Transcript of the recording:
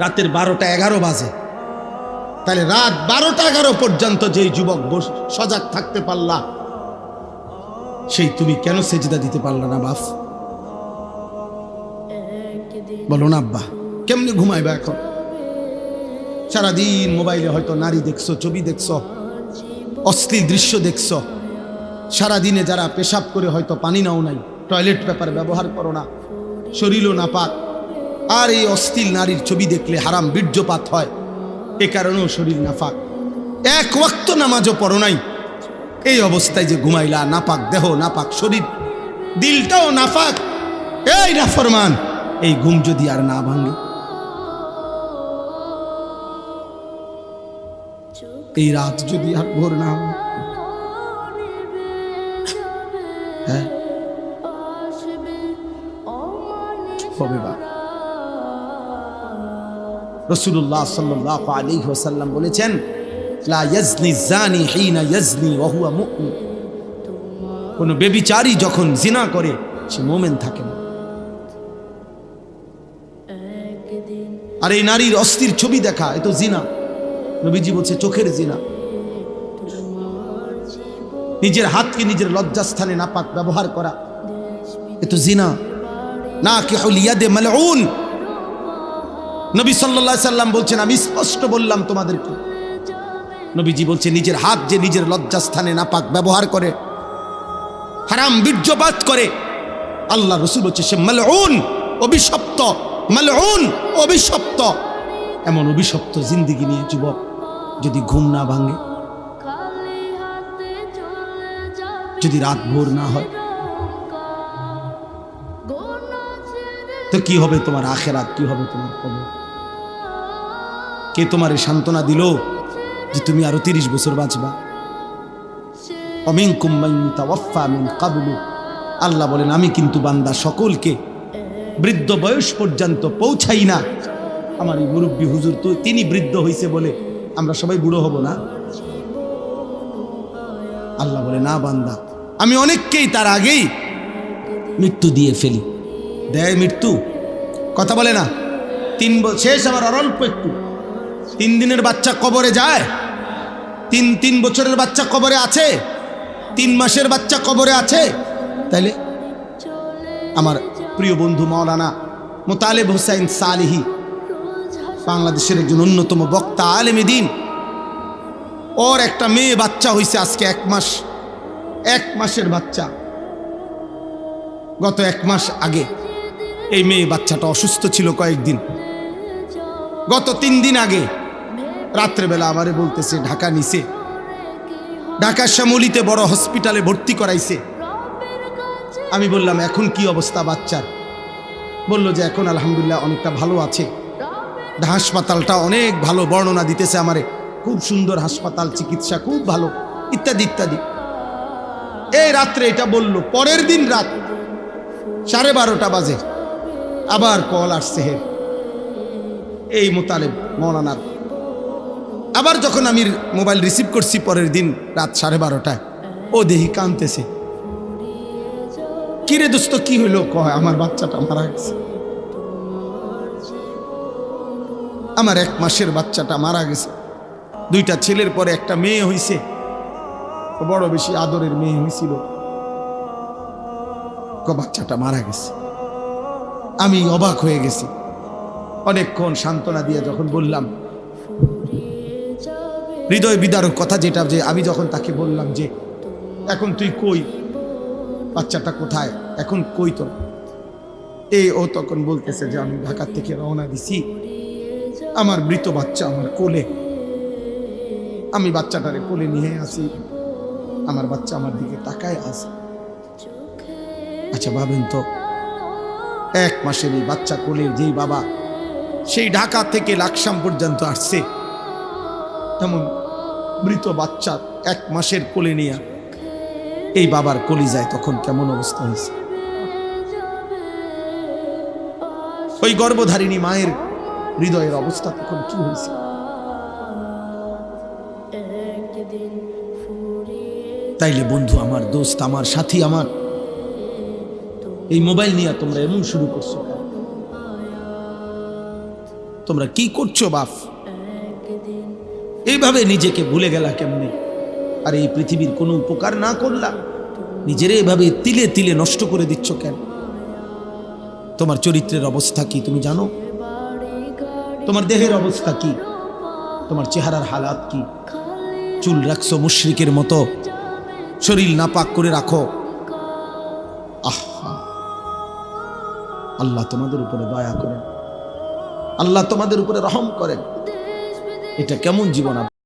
রাতের 12টা 11 বাজে, তাহলে রাত 12টা 11 পর্যন্ত যেই যুবক সজাগ থাকতে পারলা, সেই তুমি কেন সেজদা দিতে পারলা না বাপ? বলো না আব্বা, কেমনে ঘুমাইবা এখন? সারাদিন মোবাইলে হয়তো নারী দেখছো, ছবি দেখছো, অশ্লীল দৃশ্য দেখছো। সারাদিনে যারা পেশাব করে হয়তো পানি নাও নাই, টয়লেট পেপার ব্যবহার করো না, শরীরও নাপাক, আর এই অশ্লীল নারীর ছবি দেখলে হারাম বীর্যপাত হয়, এ কারণেও শরীর নাপাক। এক ওয়াক্ত নামাজও পড়ো নাই, এই অবস্থায় যে ঘুমাইলা, নাপাক দেহ, নাপাক শরীর, দিলটাও নাপাক, এই নাফরমান, এই ঘুম যদি আর না ভাঙে, এই রাত যদি আর ভোর না হয়, হ্যাঁ হবে বা? রাসূলুল্লাহ সাল্লাল্লাহু আলাইহি ওয়াসাল্লাম বলেছেন, লা ইয়াজনি জানি হিনা ইয়াজনি ওয়া হুয়া মুমিন। কোন ব্যভিচারী যখন জিনা করে সে মুমিন থাকে না। আর এই নারীর অস্থির ছবি দেখা, এ তো জিনা। নবীজি বলছে চোখের জিনা। নিজের হাতকে নিজের লজ্জাস্থানে নাপাক ব্যবহার করা, এ তো জিনা। নাকিহুল ইয়াদে মালউন। নবী সাল্লাল্লাহু আলাইহি সাল্লাম বলছেন, আমি স্পষ্ট বললাম তোমাদেরকে। নবীজি বলছে নিজের হাত যে নিজের লজ্জাস্থানে নাপাক ব্যবহার করে, হারাম বীর্যপাত করে, আল্লাহ রাসূল বলছে সে মালউন, অভিশপ্ত। মালউন, অভিশপ্ত। এমন অভিশপ্ত জিন্দেগি নিয়ে যুবক যদি ঘুম না ভাঙে, যদি রাত ভোর না হয়, তো কি হবে তোমার আখিরাত, কি হবে তোমার কবর? কে তোমার সান্ত্বনা দিল যে তুমি আরো 30 বছর বাঁচবা? অমিনকুম মান ইয়াতাওয়াফা মিন ক্বাবলু। আল্লাহ বলেন, আমি কিন্তু বান্দা সকলকে বৃদ্ধ বয়স পর্যন্ত পৌঁছাই না। আমার এই মুরব্বী হুজুর তো তিনি বৃদ্ধ হইছে বলে আমরা সবাই বুড়ো হব না? আল্লাহ বলে, না বান্দা, আমি অনেককেই তার আগেই মৃত্যু দিয়ে ফেলি। দেয় মৃত্যু, কথা বলে না। 3 বছর শেষ, আমার আর অল্প একটু। 3 দিনের বাচ্চা কবরে যায়, 3 বছরের বাচ্চা কবরে আছে, 3 মাসের বাচ্চা কবরে আছে। তাইলে আমার প্রিয় বন্ধু মাওলানা মোতালেব হোসেন সালেহী, বাংলাদেশের একজন অন্যতম বক্তা, আলেম দ্বীন, ওর একটা মেয়ে বাচ্চা হয়েছে আজকে 1 মাস, 1 মাসের বাচ্চা। গত 1 মাস আগে এই মেয়ে বাচ্চাটা অসুস্থ ছিল কয়েকদিন। গত 3 দিন আগে রাত্রেবেলা আমারে বলতেছে ঢাকা নিছে, ঢাকা শ্যামলীতে বড় হসপিটালে ভর্তি করাইছে। আমি বললাম এখন কি অবস্থা বাচ্চার? বলল যে এখন আলহামদুলিল্লাহ অনেকটা ভালো আছে, হাসপাতালটা অনেক ভালো, বর্ণনা দিতেছে আমারে, খুব সুন্দর হাসপাতাল, চিকিৎসা খুব ভালো, ইত্যাদি ইত্যাদি। এই রাত্রে এটা বলল। পরের দিন রাত 12:30 বাজে আবার কল আসছে এই মোতালেব মৌলানার। আবার যখন আমি মোবাইল রিসিভ করছি পরের দিন রাত 12:30টায়, ও দেহি কাঁদতেছে। কিরে দোস্ত কি হইলো? কয় আমার বাচ্চাটা মারা গেছে, আমার 1 মাসের বাচ্চাটা মারা গেছে। 2টা ছেলের পরে একটা মেয়ে হইছে, বড় বেশি আদরের মেয়ে হয়েছিল, বাচ্চাটা মারা গেছে। আমি অবাক হয়ে গেছি। অনেকক্ষণ সান্ত্বনা দিয়ে যখন বললাম, হৃদয় বিদারক কথা যেটা, যে আমি যখন তাকে বললাম যে এখন তুই কই, বাচ্চাটা কোথায়, এখন কই তোর? ও তখন বলতেছে যে আমি ঢাকা থেকে রওনা দিছি, আমার মৃত বাচ্চা আমার কোলে, আমি বাচ্চাটারে কোলে নিয়ে আসি, আমার বাচ্চা আমার দিকে তাকায় আছে। আচ্ছা ভাবেন তো, 1 মাসের এই বাচ্চা কোলে যেই বাবা সেই ঢাকা থেকে লাকসাম পর্যন্ত আসছে, তেমন মৃত বাচ্চা 1 মাসের কোলে নিয়ে এই বাবার কলিজায় তখন কেমন অবস্থা হয়েছে? ওই গর্ভধারিণী মায়ের হৃদয়ের অবস্থা তখন কি হয়েছে? তাইলে বন্ধু আমার, দোস্ত আমার, সাথী আমার, এই মোবাইল নিয়ে তোমরা এমন শুরু করছো? তোমরা কি করছো বাপ? এইভাবে নিজেকে ভুলে গেলা কেমনে? আর এই পৃথিবীর কোনো উপকার না করলা, নিজেরে এভাবে তিলে তিলে নষ্ট করে দিচ্ছ কেন? তোমার চরিত্রের অবস্থা কি তুমি জানো? তোমার দেহের অবস্থা কি? তোমার চেহারার হালাত কি? চুল রাখছো মুশরিকের মতো, শরীর নাপাক করে রাখো। আহা, আল্লাহ তোমাদের উপরে দয়া করেন, আল্লাহ তোমাদের উপরে রহম করেন। এটা কেমন জীবন?